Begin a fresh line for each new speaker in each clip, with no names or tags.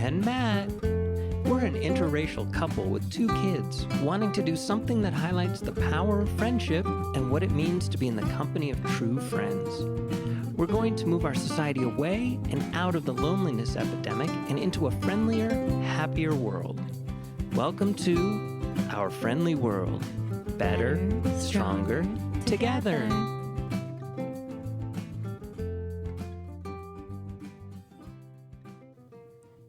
and Matt. We're an interracial couple with 2 kids wanting to do something that highlights the power of friendship and what it means to be in the company of true friends. We're going to move our society away and out of the loneliness epidemic and into a friendlier, happier world. Welcome to Our Friendly World. Better, stronger, together.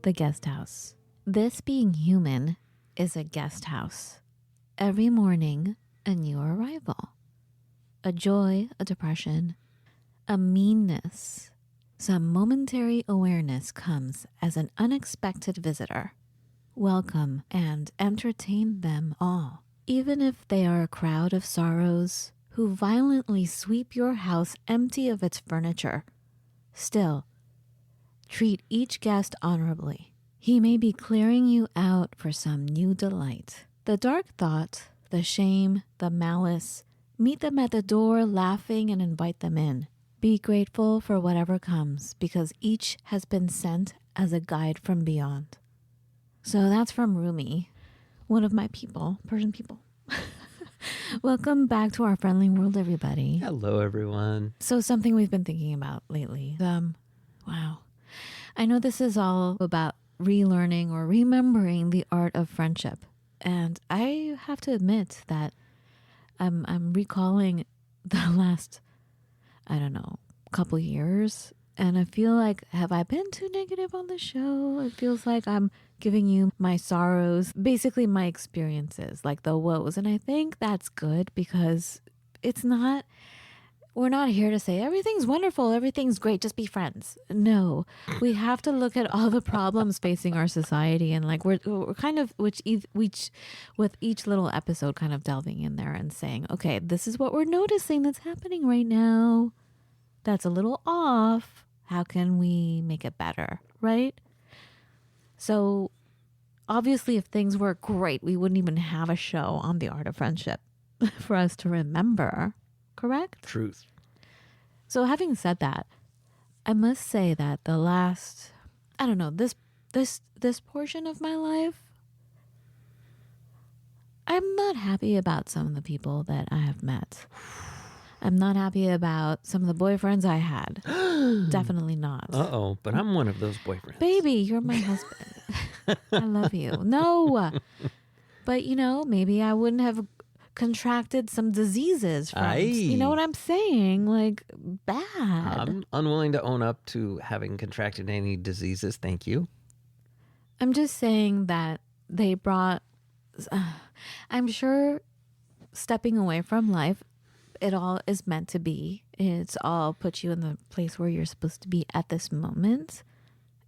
The Guest House. This being human is a guest house. Every morning, a new arrival. A joy, a depression, a meanness. Some momentary awareness comes as an unexpected visitor. Welcome and entertain them all, even if they are a crowd of sorrows who violently sweep your house empty of its furniture. Still, treat each guest honorably. He may be clearing you out for some new delight. The dark thought, the shame, the malice, meet them at the door laughing and invite them in. Be grateful for whatever comes because each has been sent as a guide from beyond. So that's from Rumi, one of my people, Persian people. Welcome back to Our Friendly World, everybody.
Hello, everyone.
So something we've been thinking about lately. Wow. I know this is all about relearning or remembering the art of friendship. And I have to admit that I'm recalling the last, couple years. And I feel like, have I been too negative on the show? It feels like I'm giving you my sorrows, basically my experiences, like the woes. And I think that's good because we're not here to say everything's wonderful, everything's great, just be friends. No, we have to look at all the problems facing our society, and like we're kind of with each little episode kind of delving in there and saying, okay, this is what we're noticing that's happening right now. That's a little off. How can we make it better, right? So obviously if things were great, we wouldn't even have a show on the art of friendship for us to remember. Correct?
Truth.
So having said that, I must say that the last, this portion of my life, I'm not happy about some of the people that I have met. I'm not happy about some of the boyfriends I had. Definitely not.
Uh-oh, but I'm one of those boyfriends.
Baby, you're my husband. I love you. No. But, maybe I wouldn't have contracted some diseases from, you know what I'm saying? Like, bad.
I'm unwilling to own up to having contracted any diseases. Thank you.
I'm just saying that they brought, I'm sure stepping away from life, it all is meant to be. It's all put you in the place where you're supposed to be at this moment.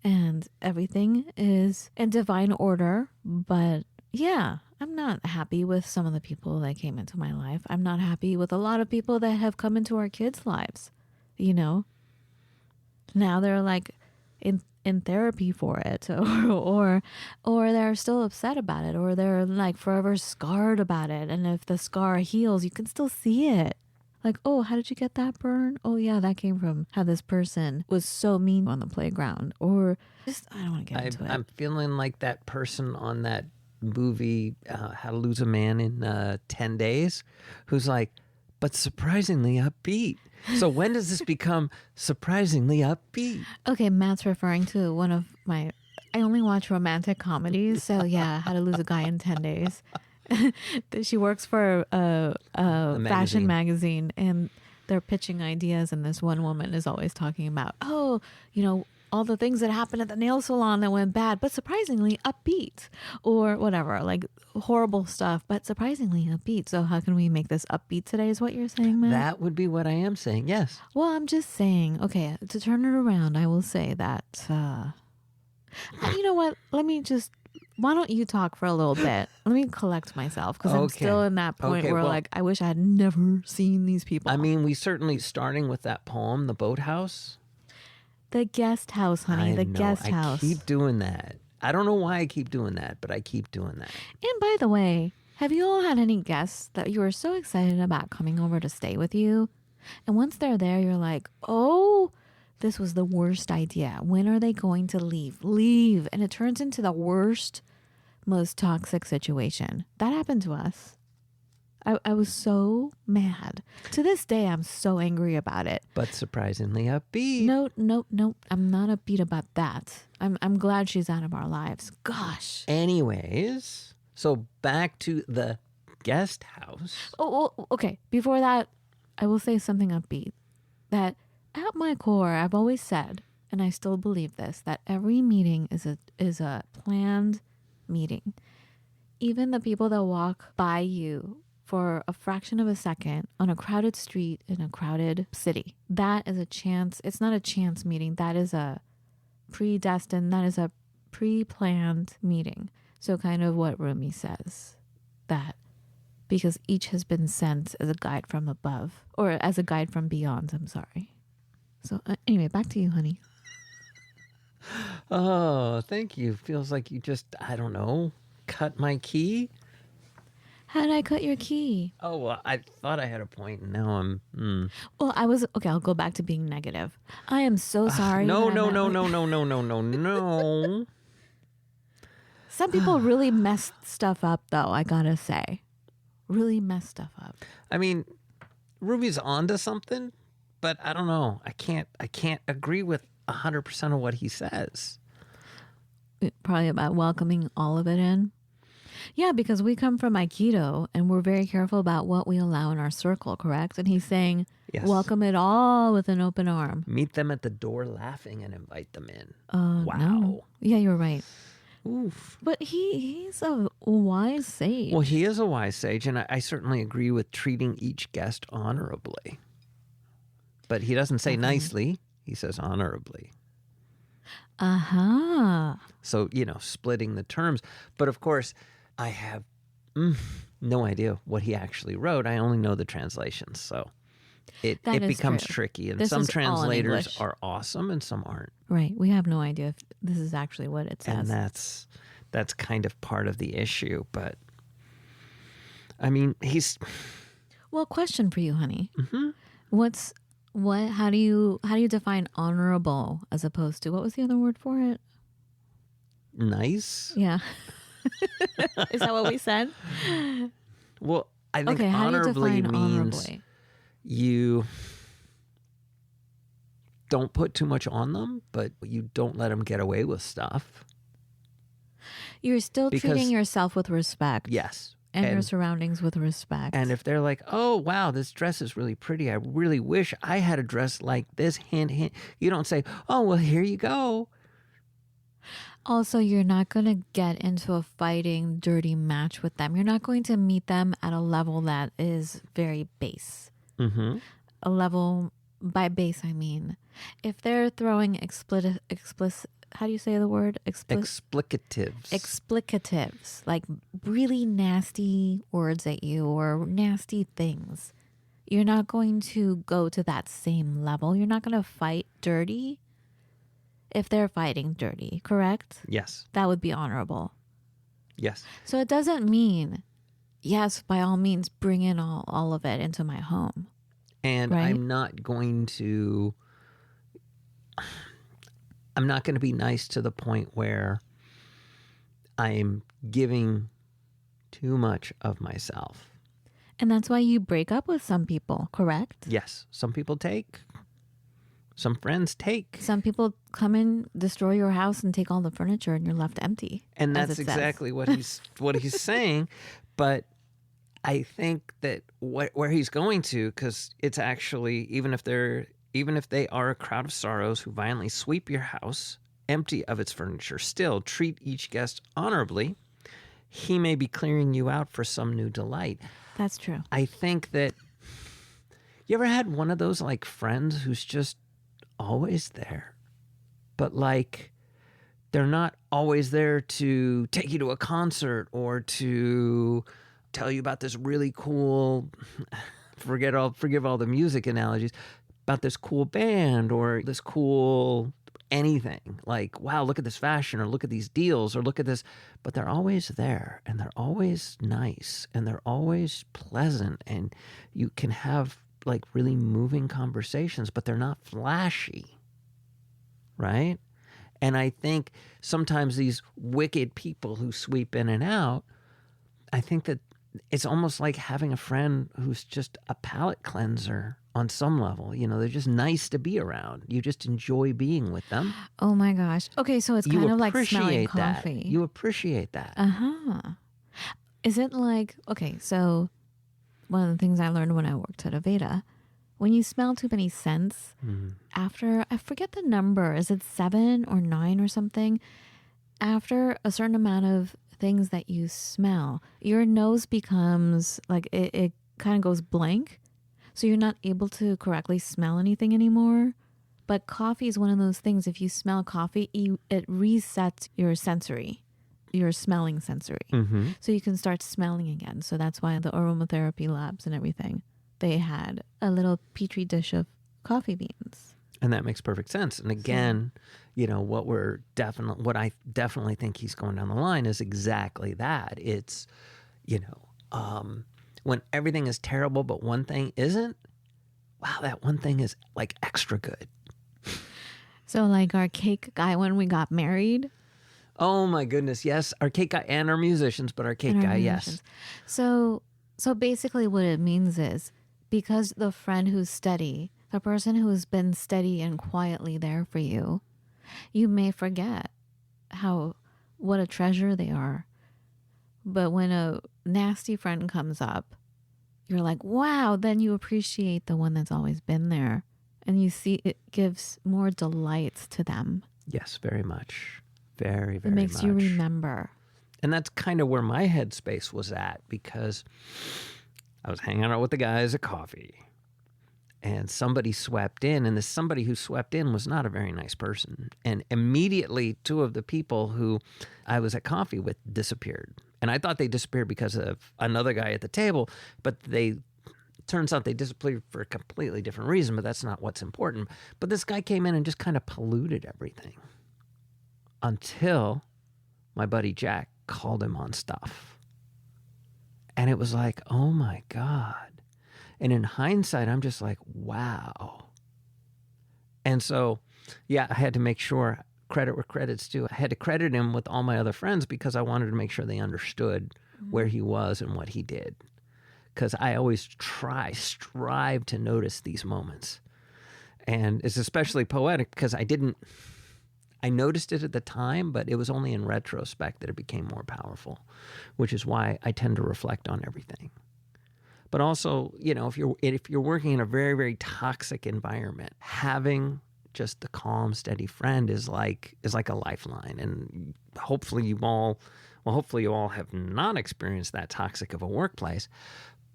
And everything is in divine order. But yeah, I'm not happy with some of the people that came into my life. I'm not happy with a lot of people that have come into our kids' lives. Now they're like in therapy for it, or they're still upset about it, or they're like forever scarred about it. And if the scar heals, you can still see it. Like, oh, how did you get that burn? Oh yeah, that came from how this person was so mean on the playground. Or just, I don't want to get into it.
I'm feeling like that person on that movie, How to Lose a Man in 10 Days, who's like, but surprisingly upbeat. So when does this become surprisingly upbeat?
Okay, Matt's referring to one of I only watch romantic comedies. So yeah, How to Lose a Guy in 10 Days. She works for a fashion magazine, and they're pitching ideas. And this one woman is always talking about, all the things that happened at the nail salon that went bad, but surprisingly upbeat, or whatever, like horrible stuff, but surprisingly upbeat. So how can we make this upbeat today is what you're saying, Matt?
That would be what I am saying, yes.
Well, I'm just saying, okay, to turn it around, I will say that, you know what? Why don't you talk for a little bit? Let me collect myself, because I'm still in that point where like, I wish I had never seen these people.
I mean, we certainly, starting with that poem, The Boathouse.
The Guest House, honey. The Guest House.
I keep doing that. I don't know why I keep doing that, but I keep doing that.
And by the way, have you all had any guests that you were so excited about coming over to stay with you? And once they're there, you're like, oh, this was the worst idea. When are they going to leave? Leave. And it turns into the worst, most toxic situation. That happened to us. I was so mad. To this day, I'm so angry about it.
But surprisingly upbeat.
No. I'm not upbeat about that. I'm glad she's out of our lives. Gosh.
Anyways, so back to the guest house.
Oh, okay. Before that, I will say something upbeat. That at my core, I've always said, and I still believe this, that every meeting is a planned meeting. Even the people that walk by you for a fraction of a second on a crowded street in a crowded city, that is a chance. It's not a chance meeting. That is a predestined, that is a pre-planned meeting. So kind of what Rumi says, that because each has been sent as a guide from above, or as a guide from beyond, I'm sorry. So anyway, back to you, honey.
Oh, thank you. Feels like you just, I don't know, cut my key.
How did I cut your key?
Oh, well, I thought I had a point, and now I'm...
Well, I was, okay, I'll go back to being negative. I am so sorry.
No.
Some people really messed stuff up, though, I gotta say. Really messed stuff up.
I mean, Ruby's onto something, but I don't know. I can't agree with 100% of what he says.
Probably about welcoming all of it in. Yeah, because we come from Aikido and we're very careful about what we allow in our circle, correct? And he's saying,
Yes.
Welcome it all with an open arm.
Meet them at the door laughing and invite them in. Wow.
No. Yeah, you're right.
Oof.
But he's a wise sage.
Well, he is a wise sage, and I certainly agree with treating each guest honorably. But he doesn't say nicely. He says honorably.
Uh-huh.
So, splitting the terms. But of course, I have no idea what he actually wrote. I only know the translations. So it becomes tricky. And some translators are awesome and some aren't.
Right. We have no idea if this is actually what it says.
And that's kind of part of the issue. But I mean,
Well, question for you, honey.
Mm-hmm.
How do you define honorable as opposed to, what was the other word for it?
Nice.
Yeah. Is that what we said?
Well, I think
how
honorably
do you define
means
honorably?
You don't put too much on them, but you don't let them get away with stuff.
You're still treating yourself with respect.
Yes.
And your surroundings with respect.
And if they're like, oh, wow, this dress is really pretty. I really wish I had a dress like this. Hint, hint. You don't say, oh, well, here you go.
Also, you're not going to get into a fighting, dirty match with them. You're not going to meet them at a level that is very base.
Mm-hmm.
A level, by base, I mean, if they're throwing explicit, how do you say the word?
Explicatives.
Explicatives, like really nasty words at you or nasty things. You're not going to go to that same level. You're not going to fight dirty if they're fighting dirty, correct?
Yes.
That would be honorable.
Yes.
So it doesn't mean, yes, by all means, bring in all of it into my home.
And
right?
I'm not going to be nice to the point where I'm giving too much of myself.
And that's why you break up with some people, correct?
Yes. Some people take. Some friends take.
Some people come in, destroy your house, and take all the furniture, and you're left empty.
And that's exactly what he's saying. But I think that where he's going to, because it's actually, even if they are a crowd of sorrows who violently sweep your house empty of its furniture, still treat each guest honorably, he may be clearing you out for some new delight.
That's true.
I think that, you ever had one of those like friends who's just always there, but like they're not always there to take you to a concert or to tell you about this really cool, forgive all the music analogies, about this cool band or this cool anything, like, wow, look at this fashion or look at these deals or look at this, but they're always there and they're always nice and they're always pleasant and you can have like really moving conversations, but they're not flashy. right? And I think sometimes these wicked people who sweep in and out, I think that it's almost like having a friend who's just a palate cleanser on some level. You know, they're just nice to be around. You just enjoy being with them.
Oh my gosh. Okay, so it's kind of like smelling
that.
coffee.
You appreciate that.
Is it like, okay, so one of the things I learned when I worked at Aveda, when you smell too many scents, after, I forget the number, is it 7 or 9 or something? After a certain amount of things that you smell, your nose becomes like, it kind of goes blank. So you're not able to correctly smell anything anymore. But coffee is one of those things, if you smell coffee, it resets your sensory, your smelling sensory. So you can start smelling again. So that's why the aromatherapy labs and everything, they had a little petri dish of coffee beans.
And that makes perfect sense. And again, you know, what I definitely think he's going down the line is exactly that. It's, you know, when everything is terrible, but one thing isn't, wow, that one thing is like extra good.
So like our cake guy when we got married.
Oh my goodness, yes. Our cake guy and our musicians, but our cake guy, yes.
So basically what it means is, because the friend who's steady, the person who's been steady and quietly there for you, you may forget what a treasure they are. But when a nasty friend comes up, you're like, wow, then you appreciate the one that's always been there. And you see it gives more delight to them.
Yes, very much. Very, very much.
It makes you remember.
And that's kind of where my headspace was at, because I was hanging out with the guys at coffee. And somebody swept in, and somebody who swept in was not a very nice person. And immediately 2 of the people who I was at coffee with disappeared. And I thought they disappeared because of another guy at the table, but turns out they disappeared for a completely different reason, but that's not what's important. But this guy came in and just kind of polluted everything until my buddy Jack called him on stuff. And it was like, oh my God. And in hindsight, I'm just like, wow. And so, yeah, I had to make sure, credit where credit's due. I had to credit him with all my other friends because I wanted to make sure they understood where he was and what he did. Because I always strive to notice these moments. And it's especially poetic because I noticed it at the time, but it was only in retrospect that it became more powerful, which is why I tend to reflect on everything. But also, you know, if you're working in a very, very toxic environment, having just the calm, steady friend is like a lifeline. And hopefully you all have not experienced that toxic of a workplace,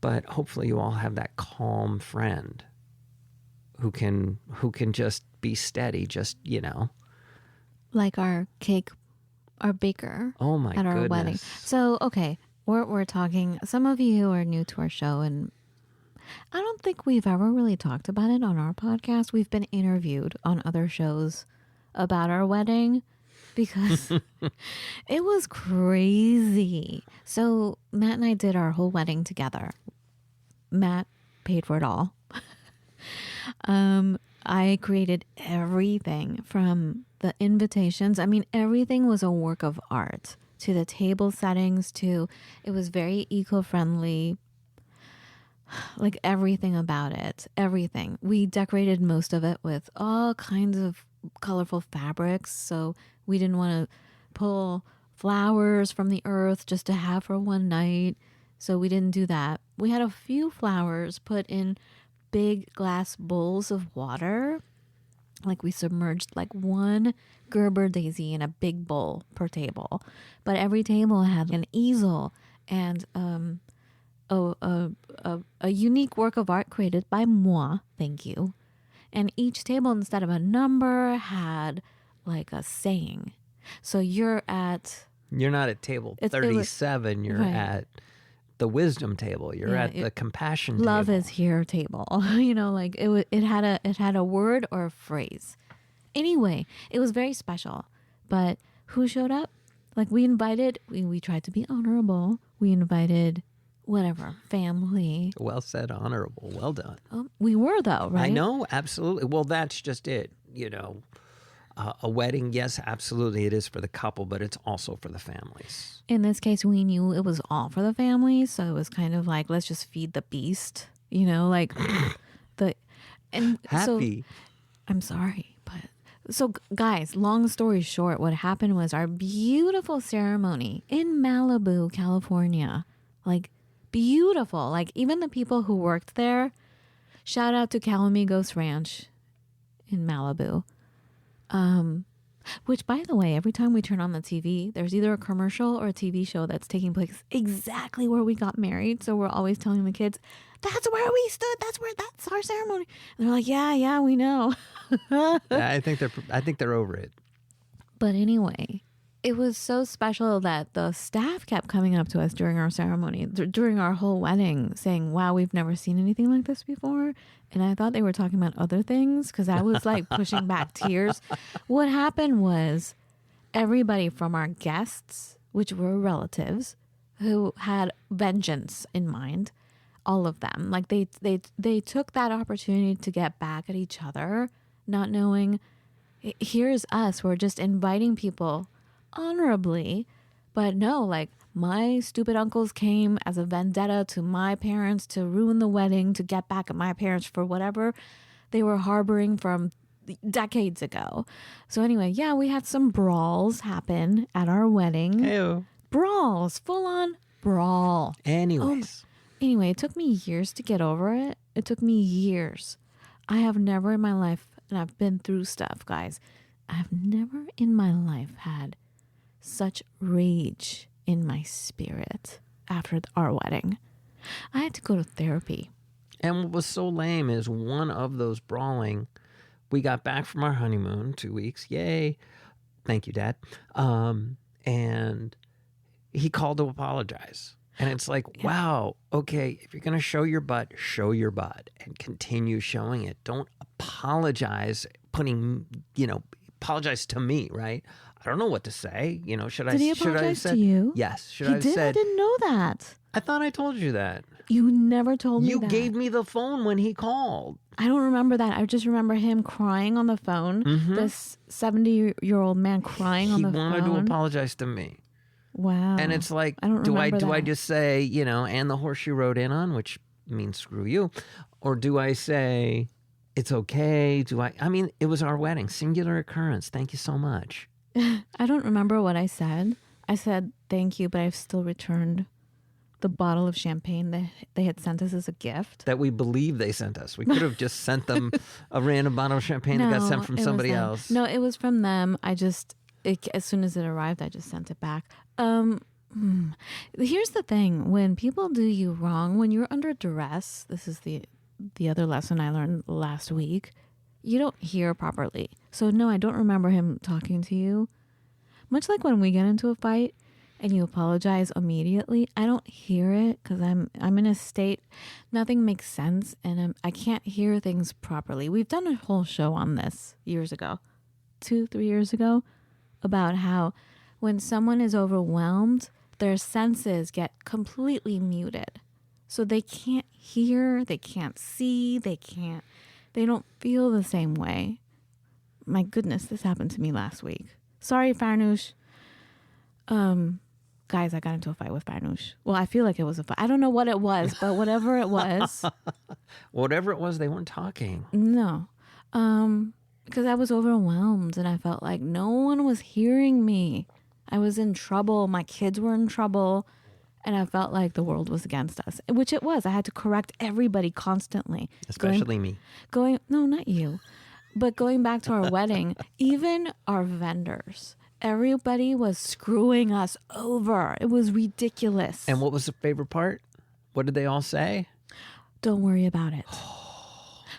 but hopefully you all have that calm friend who can just be steady, just, you know.
Like our baker.
Oh my
at our
goodness.
wedding. So, okay. We're talking, some of you are new to our show, and I don't think we've ever really talked about it on our podcast. We've been interviewed on other shows about our wedding because it was crazy. So Matt and I did our whole wedding together. Matt paid for it all. I created everything from the invitations. I mean, everything was a work of art. To the table settings, it was very eco-friendly, like everything about it, everything. We decorated most of it with all kinds of colorful fabrics, so we didn't want to pull flowers from the earth just to have for one night, so we didn't do that. We had a few flowers put in big glass bowls of water. Like we submerged like one Gerber daisy in a big bowl per table. But every table had an easel and a unique work of art created by moi, thank you. And each table, instead of a number, had like a saying. So you're not at
table 37, you're right at the wisdom table. You're at the compassion
love
table.
Love is here table. You know, like it had a word or a phrase. Anyway, it was very special. But who showed up? Like we tried to be honorable. We invited whatever, family.
Well said, honorable. Well done.
We were though, right?
I know, absolutely. Well, that's just it. You know, A wedding, yes, absolutely, it is for the couple, but it's also for the families.
In this case, we knew it was all for the family, so it was kind of like, let's just feed the beast, like the and
Happy.
So I'm sorry, but so guys, long story short, what happened was our beautiful ceremony in Malibu, California, like beautiful, like even the people who worked there. Shout out to Calamigos Ranch in Malibu. Which, by the way, every time we turn on the TV, there's either a commercial or a TV show that's taking place exactly where we got married. So we're always telling the kids, that's where we stood. That's our ceremony. And they're like, yeah, we know.
I think they're over it.
But anyway, it was so special that the staff kept coming up to us during our ceremony, during our whole wedding, saying, wow, we've never seen anything like this before. And I thought they were talking about other things because I was like pushing back tears. What happened was everybody from our guests, which were relatives, who had vengeance in mind, all of them, like they took that opportunity to get back at each other, not knowing, here's us, we're just inviting people honorably, but no, like my stupid uncles came as a vendetta to my parents to ruin the wedding, to get back at my parents for whatever they were harboring from decades ago. So anyway, yeah, we had some brawls happen at our wedding.
Ew.
Brawls, full on brawl.
Anyways.
Anyway, it took me years to get over it. It took me years. I have never in my life, and I've been through stuff, guys, I've never in my life had such rage in my spirit after our wedding. I had to go to therapy.
And what was so lame is one of those brawling, we got back from our honeymoon, 2 weeks. Yay. Thank you, Dad. And he called to apologize. And it's like, wow, okay, if you're going to show your butt and continue showing it. Don't apologize, apologize to me, right? I don't know what to say. Should
Did he apologize to you?
Yes.
He did? I didn't know that.
I thought I told you that.
You never told me that.
You gave me the phone when he called.
I don't remember that. I just remember him crying on the phone.
Mm-hmm.
This 70-year-old man crying on the phone.
He wanted to apologize to me.
Wow.
And it's like,
I don't
do
remember
I
that.
just say, and the horse you rode in on, which means screw you, or do I say it's okay? It was our wedding, singular occurrence. Thank you so much.
I don't remember what I said. I said thank you, but I've still returned the bottle of champagne that they had sent us as a gift.
That we believe they sent us. We could have just sent them a random bottle of champagne that got sent from somebody else.
No, it was from them. As soon as it arrived, I just sent it back. Here's the thing. When people do you wrong, when you're under duress, this is the other lesson I learned last week, you don't hear properly. So no, I don't remember him talking to you. Much like when we get into a fight and you apologize immediately, I don't hear it because I'm in a state, nothing makes sense, and I can't hear things properly. We've done a whole show on this years ago, 2-3 years ago, about how when someone is overwhelmed, their senses get completely muted. So they can't hear, they can't see, they don't feel the same way. My goodness, this happened to me last week. Sorry, Farnoosh. Guys, I got into a fight with Farnoosh. Well, I feel like it was a fight. I don't know what it was, but whatever it was.
Whatever it was, they weren't talking.
No. Because I was overwhelmed and I felt like no one was hearing me. I was in trouble. My kids were in trouble. And I felt like the world was against us, which it was. I had to correct everybody constantly.
Especially me.
No, not you. But going back to our wedding, even our vendors, everybody was screwing us over. It was ridiculous.
And what was the favorite part? What did they all say?
Don't worry about it.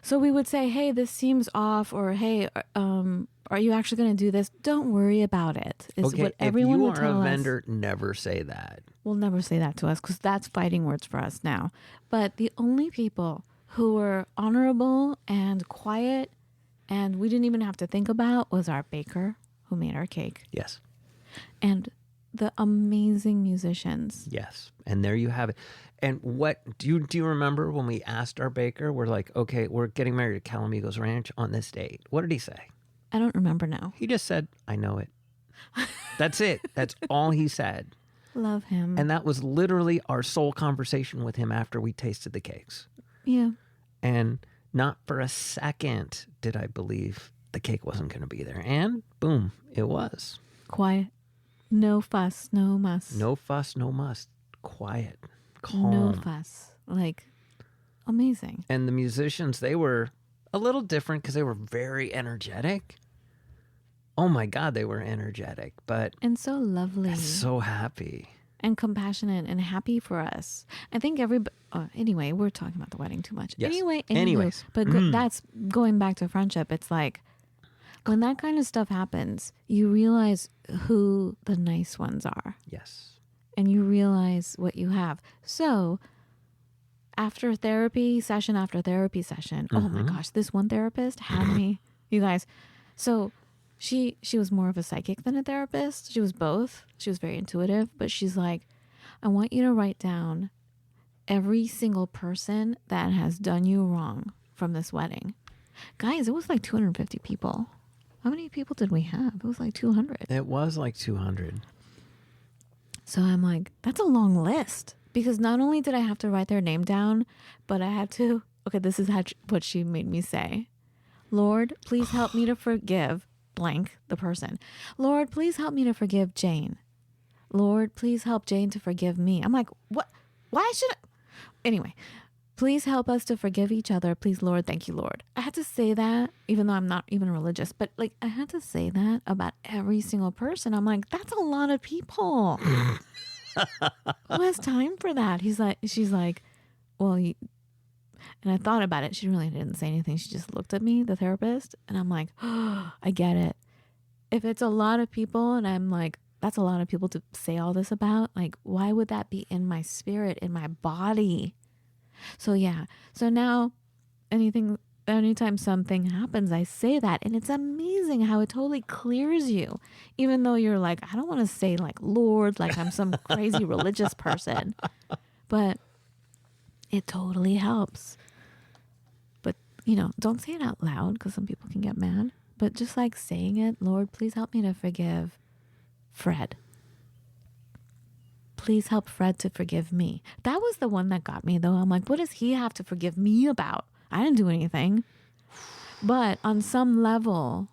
So we would say, hey, this seems off, or hey, are you actually going to do this? Don't worry about it. Is what everyone would tell us.
If you are a vendor, never say that.
We'll never say that to us because that's fighting words for us now. But the only people who were honorable and quiet and we didn't even have to think about was our baker who made our cake.
Yes.
And the amazing musicians.
Yes. And there you have it. And what do you remember when we asked our baker, we're like, okay, we're getting married at Calamigos Ranch on this date. What did he say?
I don't remember now.
He just said, I know it. That's it. That's all he said.
Love him.
And that was literally our sole conversation with him after we tasted the cakes.
Yeah.
And not for a second did I believe the cake wasn't going to be there. And boom, it was.
Quiet. No fuss, no muss.
No fuss, no muss. Quiet. Calm.
No fuss. Like, amazing.
And the musicians, they were a little different because they were very energetic. Oh my God, they were energetic, but
And so lovely.
so happy.
And compassionate and happy for us. I think everybody. Anyway, we're talking about the wedding too much.
Yes.
Anyways. But that's going back to friendship. It's like when that kind of stuff happens, you realize who the nice ones are.
Yes.
And you realize what you have. So after therapy session after therapy session, oh my gosh, this one therapist had me, you guys. So she was more of a psychic than a therapist. She was both. She was very intuitive, but she's like, I want you to write down every single person that has done you wrong from this wedding. Guys, it was like 250 people. How many people did we have? It was like 200.
It was like 200.
So I'm like, that's a long list. Because not only did I have to write their name down, but I had to, okay, this is what she made me say. Lord, please help me to forgive blank the person. Lord, please help me to forgive Jane. Lord, please help Jane to forgive me. I'm like, what? Why should I? Anyway, please help us to forgive each other. Please, Lord. Thank you, Lord. I had to say that, even though I'm not even religious, but like I had to say that about every single person. I'm like, that's a lot of people. Who has time for that? She's like, well, and I thought about it. She really didn't say anything. She just looked at me, the therapist, and I'm like, oh, I get it. If it's a lot of people and I'm like, that's a lot of people to say all this about, like, why would that be in my spirit, in my body? So yeah. So now anytime something happens, I say that, and it's amazing how it totally clears you. Even though you're like, I don't want to say like Lord, like I'm some crazy religious person, but it totally helps. But don't say it out loud because some people can get mad, but just like saying it, Lord, please help me to forgive Fred. Please help Fred to forgive me. That was the one that got me though. I'm like, what does he have to forgive me about? I didn't do anything. But on some level,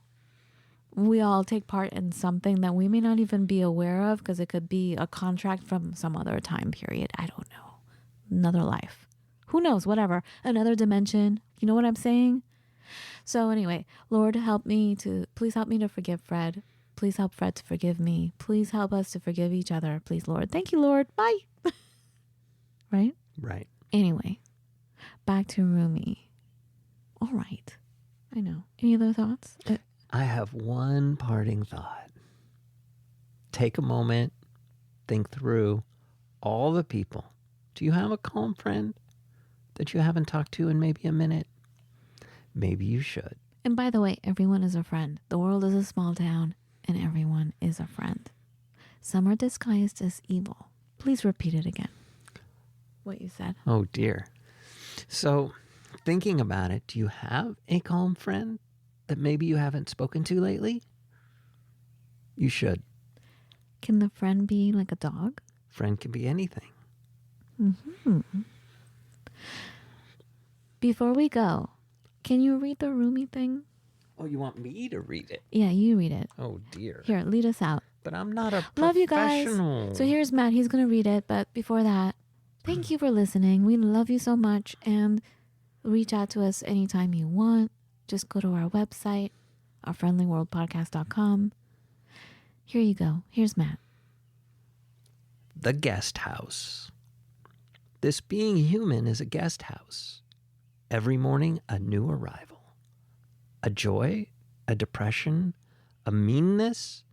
we all take part in something that we may not even be aware of because it could be a contract from some other time period. I don't know. Another life. Who knows? Whatever. Another dimension. You know what I'm saying? So anyway, Lord, please help me to forgive Fred. Please help Fred to forgive me. Please help us to forgive each other. Please, Lord. Thank you, Lord. Bye. Right?
Right.
Anyway, back to Rumi. All right. I know. Any other thoughts?
I have one parting thought. Take a moment, think through all the people. Do you have a calm friend that you haven't talked to in maybe a minute? Maybe you should.
And by the way, everyone is a friend. The world is a small town, and everyone is a friend. Some are disguised as evil. Please repeat it again. What you said.
Oh, dear. So, thinking about it, do you have a calm friend that maybe you haven't spoken to lately? You should.
Can the friend be like a dog?
Friend can be anything.
Mm-hmm. Before we go, can you read the Rumi thing?
Oh, you want me to read it?
Yeah, you read it.
Oh, dear.
Here, lead us out.
But I'm not a
Love you guys.
professional.
So here's Matt. He's going to read it. But before that, thank you for listening. We love you so much. And reach out to us anytime you want. Just go to our website, ourfriendlyworldpodcast.com. Here you go. Here's Matt.
The Guest House. This being human is a guest house. Every morning, a new arrival. A joy, a depression, a meanness.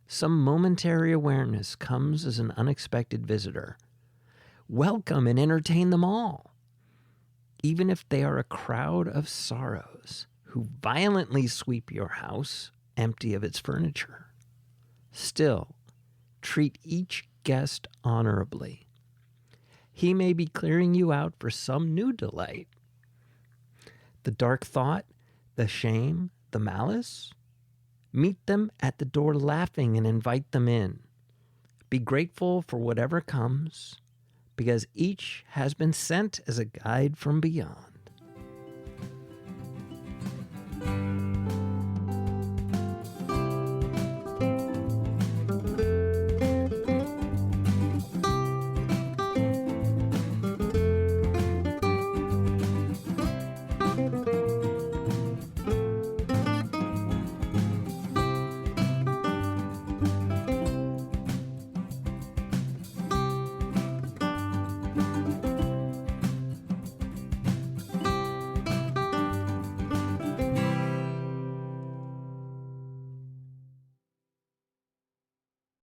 Some momentary awareness comes as an unexpected visitor. Welcome and entertain them all. Even if they are a crowd of sorrows who violently sweep your house empty of its furniture. Still, treat each guest honorably. He may be clearing you out for some new delight. The dark thought, the shame, the malice? Meet them at the door laughing and invite them in. Be grateful for whatever comes, because each has been sent as a guide from beyond.